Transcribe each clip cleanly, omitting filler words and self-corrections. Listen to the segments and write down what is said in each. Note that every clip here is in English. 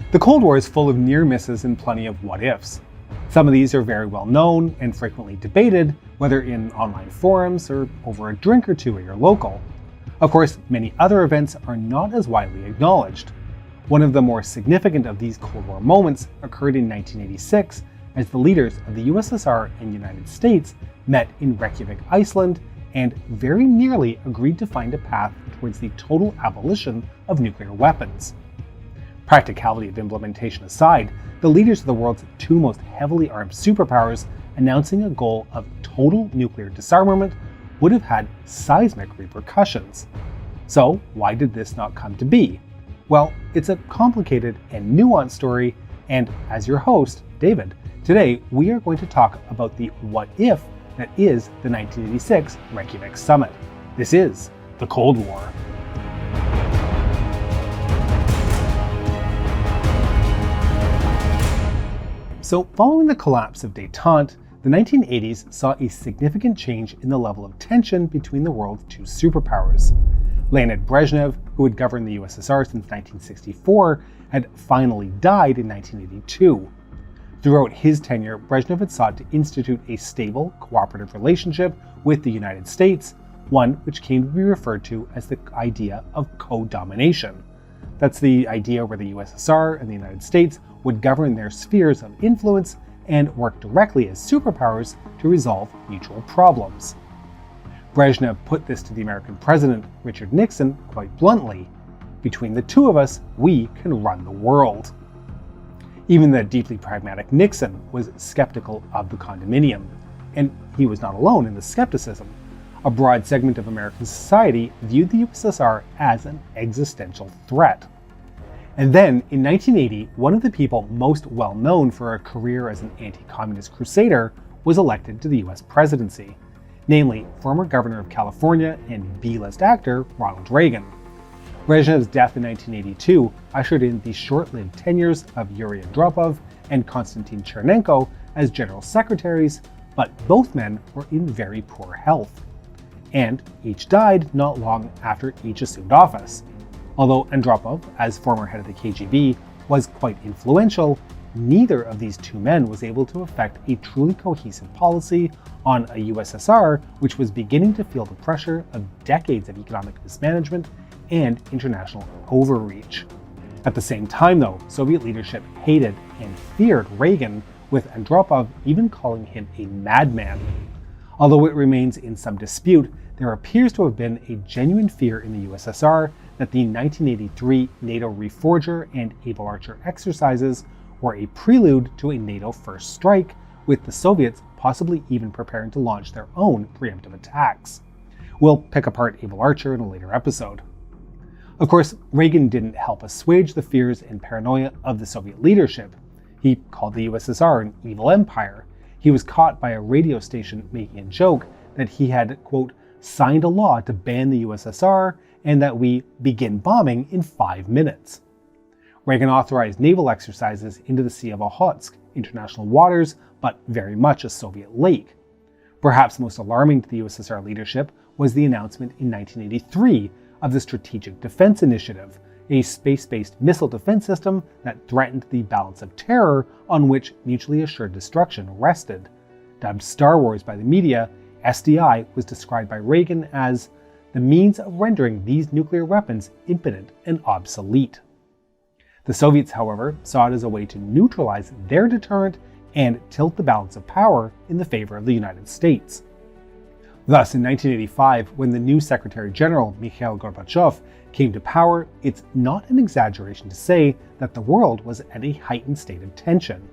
The Cold War is full of near misses and plenty of what-ifs. Some of these are very well known and frequently debated, whether in online forums or over a drink or two at your local. Of course, many other events are not as widely acknowledged. One of the more significant of these Cold War moments occurred in 1986 as the leaders of the USSR and United States met in Reykjavik, Iceland, and very nearly agreed to find a path towards the total abolition of nuclear weapons. Practicality of implementation aside, the leaders of the world's two most heavily armed superpowers announcing a goal of total nuclear disarmament would have had seismic repercussions. So why did this not come to be? Well, it's a complicated and nuanced story, and as your host, David, today we are going to talk about the what if that is the 1986 Reykjavik Summit. This is the Cold War. So following the collapse of détente, the 1980s saw a significant change in the level of tension between the world's two superpowers. Leonid Brezhnev, who had governed the USSR since 1964, had finally died in 1982. Throughout his tenure, Brezhnev had sought to institute a stable, cooperative relationship with the United States, one which came to be referred to as the idea of co-domination. That's the idea where the USSR and the United States would govern their spheres of influence and work directly as superpowers to resolve mutual problems. Brezhnev put this to the American president, Richard Nixon, quite bluntly: "Between the two of us, we can run the world." Even the deeply pragmatic Nixon was skeptical of the condominium, and he was not alone in the skepticism. A broad segment of American society viewed the USSR as an existential threat. And then, in 1980, one of the people most well known for a career as an anti-communist crusader was elected to the US presidency, namely former governor of California and B-list actor Ronald Reagan. Brezhnev's death in 1982 ushered in the short-lived tenures of Yuri Andropov and Konstantin Chernenko as general secretaries, but both men were in very poor health. And each died not long after each assumed office. Although Andropov, as former head of the KGB, was quite influential, neither of these two men was able to effect a truly cohesive policy on a USSR which was beginning to feel the pressure of decades of economic mismanagement and international overreach. At the same time, though, Soviet leadership hated and feared Reagan, with Andropov even calling him a madman. Although it remains in some dispute, there appears to have been a genuine fear in the USSR that the 1983 NATO Reforger and Able Archer exercises were a prelude to a NATO first strike, with the Soviets possibly even preparing to launch their own preemptive attacks. We'll pick apart Able Archer in a later episode. Of course, Reagan didn't help assuage the fears and paranoia of the Soviet leadership. He called the USSR an evil empire. He was caught by a radio station making a joke that he had, quote, signed a law to ban the USSR and that we begin bombing in 5 minutes. Reagan authorized naval exercises into the Sea of Okhotsk, international waters, but very much a Soviet lake. Perhaps most alarming to the USSR leadership was the announcement in 1983 of the Strategic Defense Initiative, a space-based missile defense system that threatened the balance of terror on which mutually assured destruction rested. Dubbed Star Wars by the media, SDI was described by Reagan as the means of rendering these nuclear weapons impotent and obsolete. The Soviets, however, saw it as a way to neutralize their deterrent and tilt the balance of power in the favor of the United States. Thus, in 1985, when the new Secretary General, Mikhail Gorbachev, came to power, it's not an exaggeration to say that the world was at a heightened state of tension.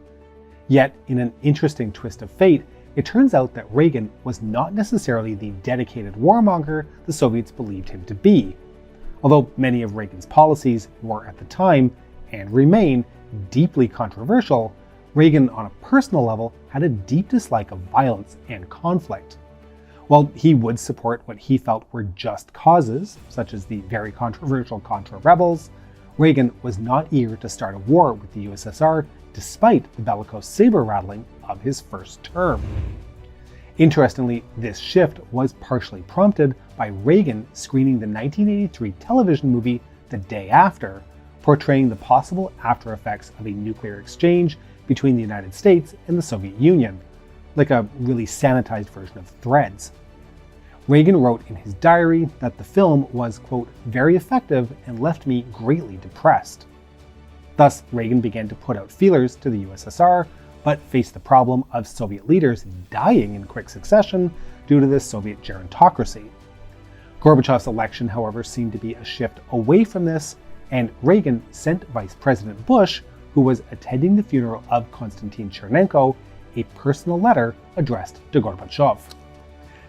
Yet, in an interesting twist of fate, it turns out that Reagan was not necessarily the dedicated warmonger the Soviets believed him to be. Although many of Reagan's policies were at the time, and remain, deeply controversial, Reagan on a personal level had a deep dislike of violence and conflict. While he would support what he felt were just causes, such as the very controversial Contra rebels, Reagan was not eager to start a war with the USSR despite the bellicose saber-rattling of his first term. Interestingly, this shift was partially prompted by Reagan screening the 1983 television movie The Day After, portraying the possible after effects of a nuclear exchange between the United States and the Soviet Union, like a really sanitized version of Threads. Reagan wrote in his diary that the film was, quote, very effective and left me greatly depressed. Thus, Reagan began to put out feelers to the USSR, but faced the problem of Soviet leaders dying in quick succession due to the Soviet gerontocracy. Gorbachev's election, however, seemed to be a shift away from this, and Reagan sent Vice President Bush, who was attending the funeral of Konstantin Chernenko, a personal letter addressed to Gorbachev.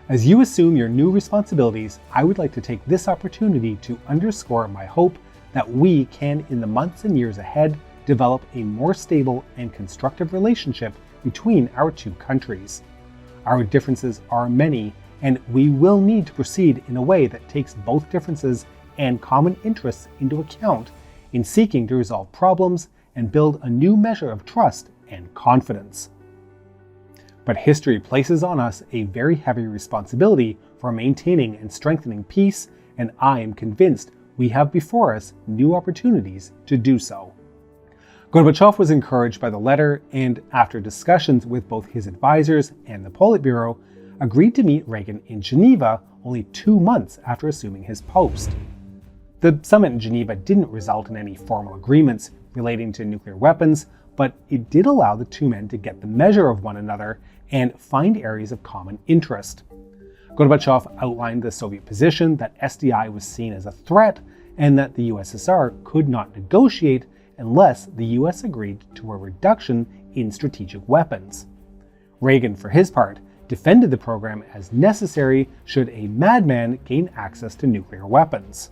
As you assume your new responsibilities, I would like to take this opportunity to underscore my hope that we can, in the months and years ahead, develop a more stable and constructive relationship between our two countries. Our differences are many, and we will need to proceed in a way that takes both differences and common interests into account in seeking to resolve problems and build a new measure of trust and confidence. But history places on us a very heavy responsibility for maintaining and strengthening peace, and I am convinced we have before us new opportunities to do so. Gorbachev was encouraged by the letter and, after discussions with both his advisors and the Politburo, agreed to meet Reagan in Geneva only 2 months after assuming his post. The summit in Geneva didn't result in any formal agreements relating to nuclear weapons, but it did allow the two men to get the measure of one another and find areas of common interest. Gorbachev outlined the Soviet position that SDI was seen as a threat and that the USSR could not negotiate unless the US agreed to a reduction in strategic weapons. Reagan, for his part, defended the program as necessary should a madman gain access to nuclear weapons.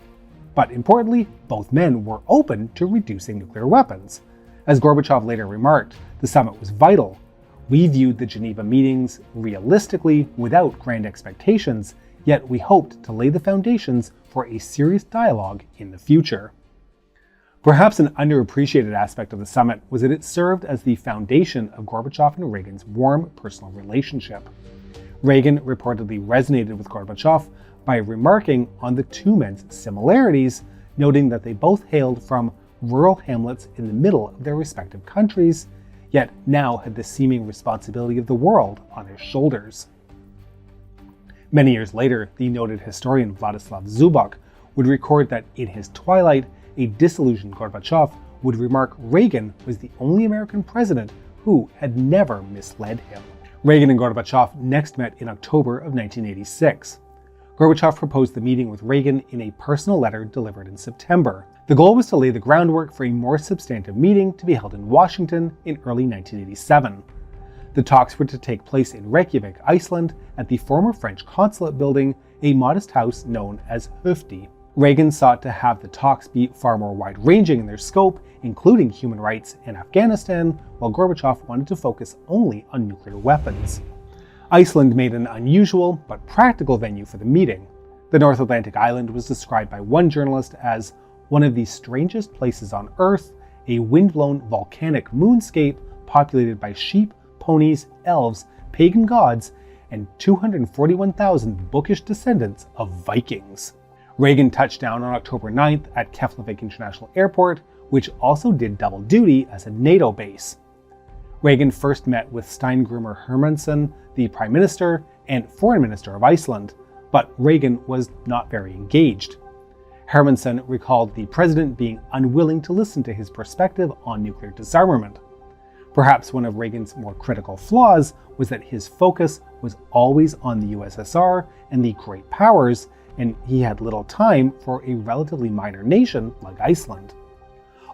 But importantly, both men were open to reducing nuclear weapons. As Gorbachev later remarked, the summit was vital. We viewed the Geneva meetings realistically without grand expectations, yet we hoped to lay the foundations for a serious dialogue in the future. Perhaps an underappreciated aspect of the summit was that it served as the foundation of Gorbachev and Reagan's warm personal relationship. Reagan reportedly resonated with Gorbachev by remarking on the two men's similarities, noting that they both hailed from rural hamlets in the middle of their respective countries, yet now had the seeming responsibility of the world on their shoulders. Many years later, the noted historian Vladislav Zubok would record that in his twilight, a disillusioned Gorbachev would remark Reagan was the only American president who had never misled him. Reagan and Gorbachev next met in October of 1986. Gorbachev proposed the meeting with Reagan in a personal letter delivered in September. The goal was to lay the groundwork for a more substantive meeting to be held in Washington in early 1987. The talks were to take place in Reykjavik, Iceland, at the former French consulate building, a modest house known as Hofdi. Reagan sought to have the talks be far more wide-ranging in their scope, including human rights and Afghanistan, while Gorbachev wanted to focus only on nuclear weapons. Iceland made an unusual but practical venue for the meeting. The North Atlantic island was described by one journalist as one of the strangest places on Earth, a windblown volcanic moonscape populated by sheep, ponies, elves, pagan gods, and 241,000 bookish descendants of Vikings. Reagan touched down on October 9th at Keflavik International Airport, which also did double duty as a NATO base. Reagan first met with Steingrimur Hermannsson, the Prime Minister and Foreign Minister of Iceland, but Reagan was not very engaged. Hermannsson recalled the president being unwilling to listen to his perspective on nuclear disarmament. Perhaps one of Reagan's more critical flaws was that his focus was always on the USSR and the great powers, and he had little time for a relatively minor nation like Iceland.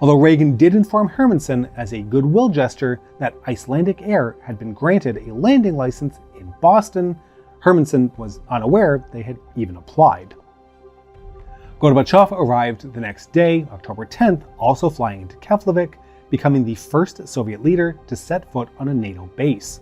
Although Reagan did inform Hermannsson as a goodwill gesture that Icelandic Air had been granted a landing license in Boston, Hermannsson was unaware they had even applied. Gorbachev arrived the next day, October 10th, also flying into Keflavik, becoming the first Soviet leader to set foot on a NATO base.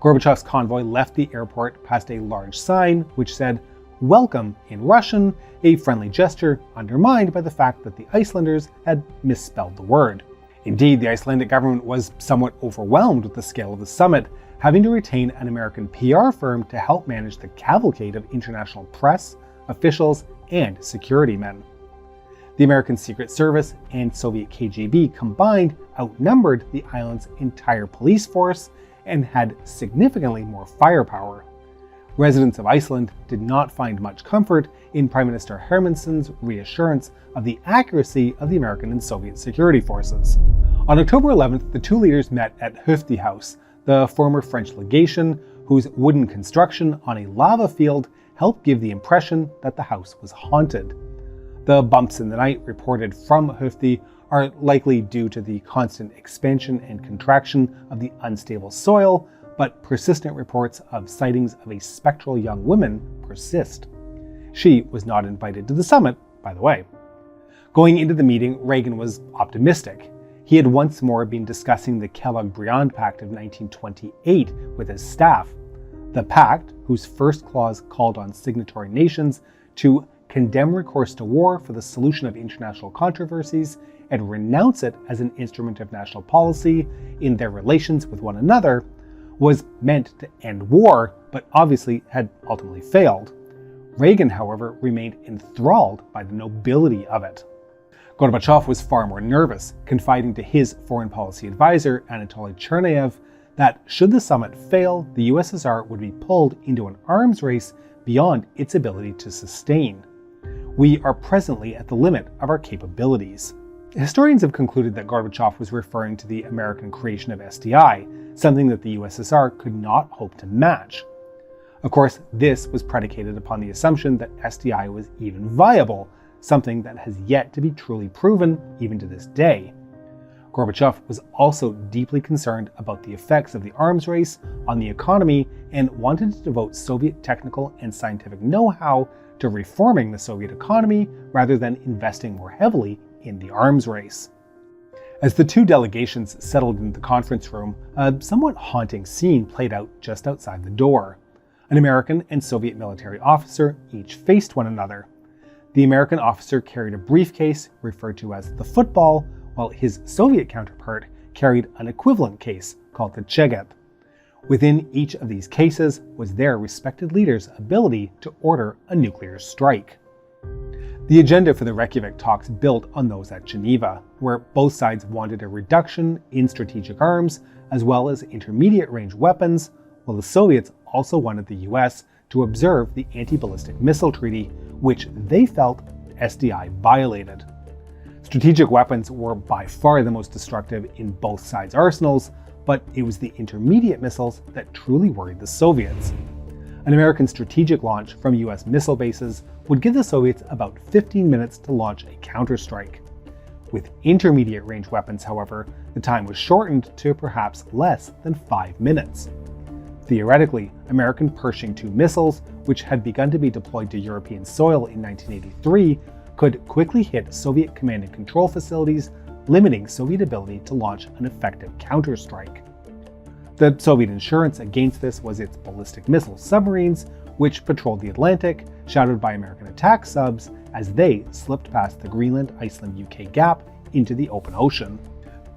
Gorbachev's convoy left the airport past a large sign which said, "Welcome" in Russian, a friendly gesture undermined by the fact that the Icelanders had misspelled the word. Indeed, the Icelandic government was somewhat overwhelmed with the scale of the summit, having to retain an American PR firm to help manage the cavalcade of international press, officials, and security men. The American Secret Service and Soviet KGB combined outnumbered the island's entire police force and had significantly more firepower. Residents of Iceland did not find much comfort in Prime Minister Hermansson's reassurance of the accuracy of the American and Soviet security forces. On October 11th, the two leaders met at Hofdi House, the former French legation, whose wooden construction on a lava field helped give the impression that the house was haunted. The bumps in the night reported from Hofdi are likely due to the constant expansion and contraction of the unstable soil, but persistent reports of sightings of a spectral young woman persist. She was not invited to the summit, by the way. Going into the meeting, Reagan was optimistic. He had once more been discussing the Kellogg-Briand Pact of 1928 with his staff. The pact, whose first clause called on signatory nations to condemn recourse to war for the solution of international controversies and renounce it as an instrument of national policy in their relations with one another, was meant to end war, but obviously had ultimately failed. Reagan, however, remained enthralled by the nobility of it. Gorbachev was far more nervous, confiding to his foreign policy advisor, Anatoly Chernayev, that should the summit fail, the USSR would be pulled into an arms race beyond its ability to sustain. We are presently at the limit of our capabilities. Historians have concluded that Gorbachev was referring to the American creation of SDI, something that the USSR could not hope to match. Of course, this was predicated upon the assumption that SDI was even viable, something that has yet to be truly proven even to this day. Gorbachev was also deeply concerned about the effects of the arms race on the economy and wanted to devote Soviet technical and scientific know-how to reforming the Soviet economy rather than investing more heavily in the arms race. As the two delegations settled into the conference room, a somewhat haunting scene played out just outside the door. An American and Soviet military officer each faced one another. The American officer carried a briefcase referred to as the football, while his Soviet counterpart carried an equivalent case called the cheget. Within each of these cases was their respected leader's ability to order a nuclear strike. The agenda for the Reykjavik talks built on those at Geneva, where both sides wanted a reduction in strategic arms as well as intermediate-range weapons, while the Soviets also wanted the US to observe the anti-ballistic missile treaty, which they felt SDI violated. Strategic weapons were by far the most destructive in both sides' arsenals, but it was the intermediate missiles that truly worried the Soviets. An American strategic launch from US missile bases would give the Soviets about 15 minutes to launch a counterstrike. With intermediate-range weapons, however, the time was shortened to perhaps less than 5 minutes. Theoretically, American Pershing II missiles, which had begun to be deployed to European soil in 1983, could quickly hit Soviet command and control facilities, limiting Soviet ability to launch an effective counterstrike. The Soviet insurance against this was its ballistic missile submarines, which patrolled the Atlantic, shadowed by American attack subs as they slipped past the Greenland-Iceland-UK gap into the open ocean.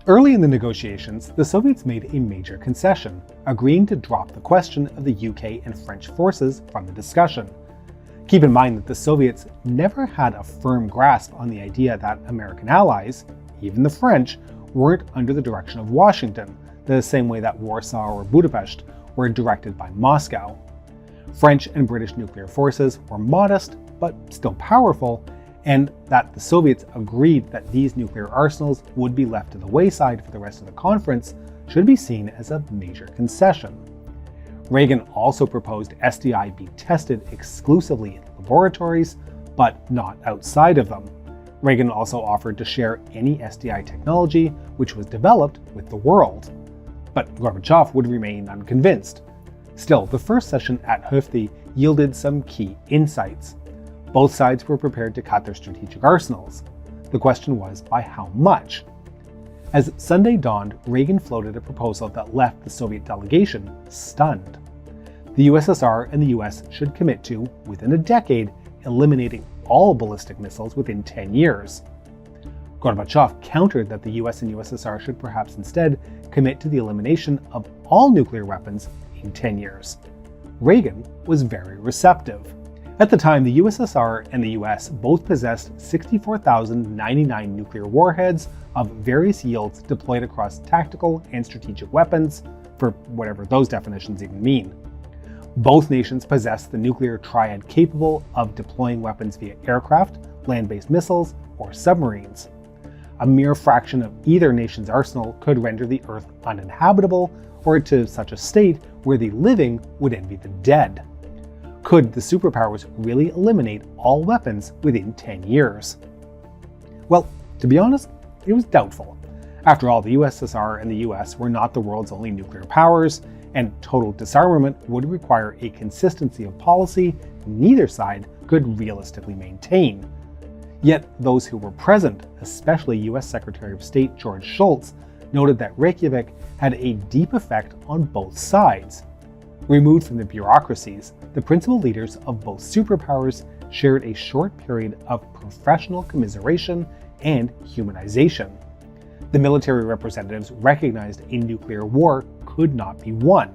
Early in the negotiations, the Soviets made a major concession, agreeing to drop the question of the UK and French forces from the discussion. Keep in mind that the Soviets never had a firm grasp on the idea that American allies, even the French, weren't under the direction of Washington, the same way that Warsaw or Budapest were directed by Moscow. French and British nuclear forces were modest, but still powerful, and that the Soviets agreed that these nuclear arsenals would be left to the wayside for the rest of the conference should be seen as a major concession. Reagan also proposed SDI be tested exclusively in laboratories, but not outside of them. Reagan also offered to share any SDI technology which was developed with the world. But Gorbachev would remain unconvinced. Still, the first session at Hofdi yielded some key insights. Both sides were prepared to cut their strategic arsenals. The question was, by how much? As Sunday dawned, Reagan floated a proposal that left the Soviet delegation stunned. The USSR and the US should commit to, within a decade, eliminating all ballistic missiles within 10 years. Gorbachev countered that the US and USSR should perhaps instead commit to the elimination of all nuclear weapons in 10 years. Reagan was very receptive. At the time, the USSR and the US both possessed 64,099 nuclear warheads of various yields deployed across tactical and strategic weapons, for whatever those definitions even mean. Both nations possessed the nuclear triad capable of deploying weapons via aircraft, land-based missiles, or submarines. A mere fraction of either nation's arsenal could render the Earth uninhabitable, or to such a state where the living would envy the dead. Could the superpowers really eliminate all weapons within 10 years? Well, to be honest, it was doubtful. After all, the USSR and the US were not the world's only nuclear powers, and total disarmament would require a consistency of policy neither side could realistically maintain. Yet those who were present, especially US Secretary of State George Shultz, noted that Reykjavik had a deep effect on both sides. Removed from the bureaucracies, the principal leaders of both superpowers shared a short period of professional commiseration and humanization. The military representatives recognized a nuclear war could not be won.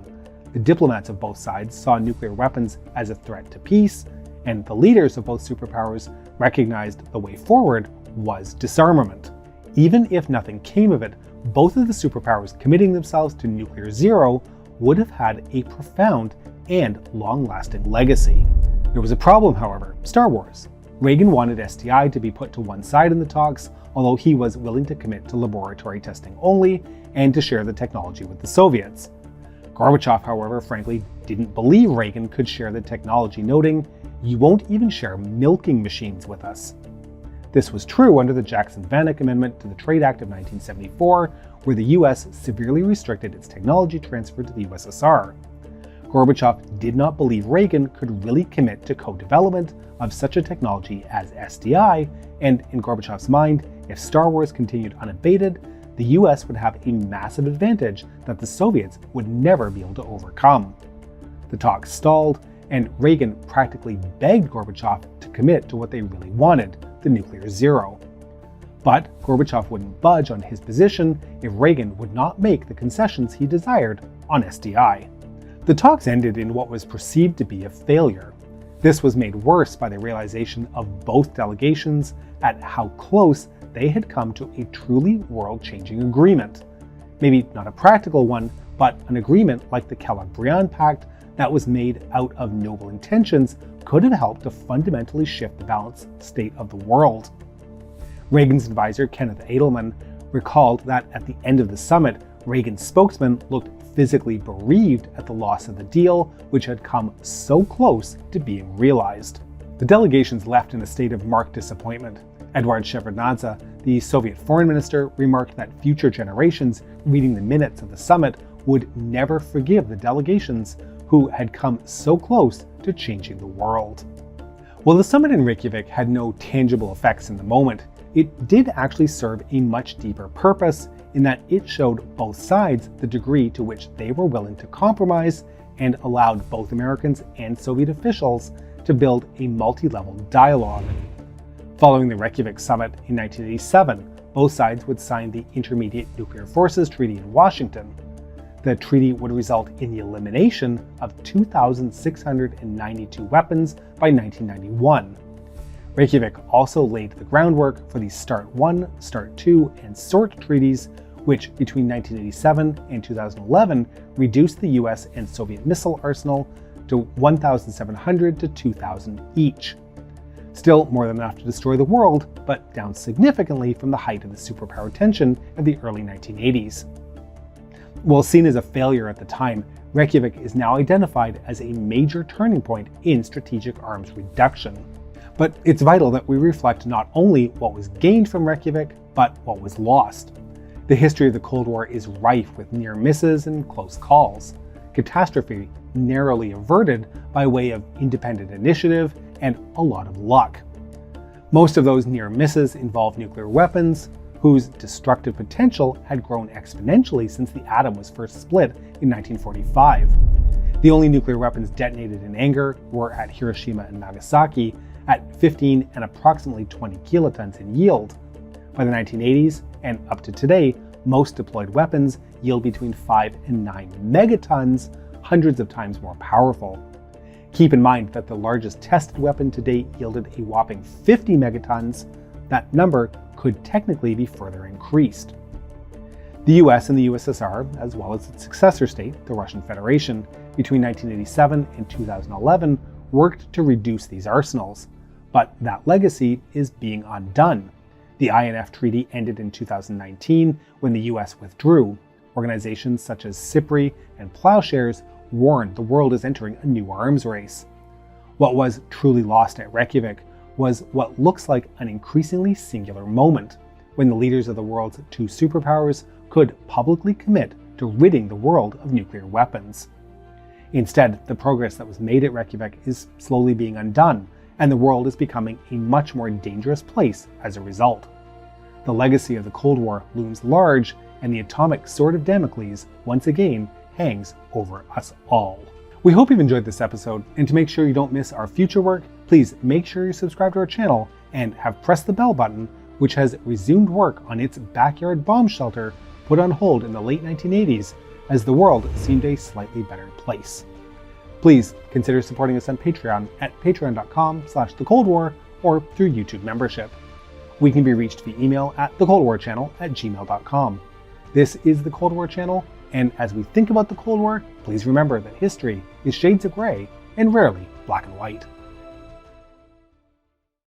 The diplomats of both sides saw nuclear weapons as a threat to peace, and the leaders of both superpowers recognized the way forward was disarmament. Even if nothing came of it, both of the superpowers committing themselves to nuclear zero would have had a profound and long-lasting legacy. There was a problem, however: Star Wars. Reagan wanted SDI to be put to one side in the talks, although he was willing to commit to laboratory testing only and to share the technology with the Soviets. Gorbachev, however, frankly didn't believe Reagan could share the technology, noting, "You won't even share milking machines with us." This was true under the Jackson-Vanik Amendment to the Trade Act of 1974, where the US severely restricted its technology transfer to the USSR. Gorbachev did not believe Reagan could really commit to co-development of such a technology as SDI, and in Gorbachev's mind, if Star Wars continued unabated, the US would have a massive advantage that the Soviets would never be able to overcome. The talks stalled, and Reagan practically begged Gorbachev to commit to what they really wanted, the nuclear zero. But Gorbachev wouldn't budge on his position if Reagan would not make the concessions he desired on SDI. The talks ended in what was perceived to be a failure. This was made worse by the realization of both delegations at how close they had come to a truly world-changing agreement. Maybe not a practical one, but an agreement like the Kellogg-Briand Pact that was made out of noble intentions could have helped to fundamentally shift the balanced state of the world. Reagan's advisor, Kenneth Adelman, recalled that at the end of the summit, Reagan's spokesman looked physically bereaved at the loss of the deal, which had come so close to being realized. The delegations left in a state of marked disappointment. Eduard Shevardnadze, the Soviet foreign minister, remarked that future generations reading the minutes of the summit would never forgive the delegations who had come so close to changing the world. While the summit in Reykjavik had no tangible effects in the moment, it did actually serve a much deeper purpose in that it showed both sides the degree to which they were willing to compromise and allowed both Americans and Soviet officials to build a multi-level dialogue. Following the Reykjavik summit in 1987, both sides would sign the Intermediate Nuclear Forces Treaty in Washington. The treaty would result in the elimination of 2,692 weapons by 1991. Reykjavik also laid the groundwork for the START I, START II, and SORT treaties, which between 1987 and 2011 reduced the US and Soviet missile arsenal to 1,700 to 2,000 each. Still more than enough to destroy the world, but down significantly from the height of the superpower tension of the early 1980s. While seen as a failure at the time, Reykjavik is now identified as a major turning point in strategic arms reduction. But it's vital that we reflect not only what was gained from Reykjavik, but what was lost. The history of the Cold War is rife with near misses and close calls. Catastrophe narrowly averted by way of independent initiative and a lot of luck. Most of those near misses involve nuclear weapons, whose destructive potential had grown exponentially since the atom was first split in 1945. The only nuclear weapons detonated in anger were at Hiroshima and Nagasaki at 15 and approximately 20 kilotons in yield. By the 1980s and up to today, most deployed weapons yield between 5 and 9 megatons, hundreds of times more powerful. Keep in mind that the largest tested weapon to date yielded a whopping 50 megatons. That number could technically be further increased. The US and the USSR, as well as its successor state, the Russian Federation, between 1987 and 2011 worked to reduce these arsenals. But that legacy is being undone. The INF Treaty ended in 2019 when the US withdrew. Organizations such as SIPRI and Plowshares warned the world is entering a new arms race. What was truly lost at Reykjavik was what looks like an increasingly singular moment, when the leaders of the world's two superpowers could publicly commit to ridding the world of nuclear weapons. Instead, the progress that was made at Reykjavik is slowly being undone, and the world is becoming a much more dangerous place as a result. The legacy of the Cold War looms large, and the atomic sword of Damocles once again hangs over us all. We hope you've enjoyed this episode, and to make sure you don't miss our future work, please make sure you subscribe to our channel and have pressed the bell button, which has resumed work on its backyard bomb shelter put on hold in the late 1980s as the world seemed a slightly better place. Please consider supporting us on Patreon at patreon.com/thecoldwar or through YouTube membership. We can be reached via email at thecoldwarchannel@gmail.com. This is the Cold War Channel, and as we think about the Cold War, please remember that history is shades of gray and rarely black and white.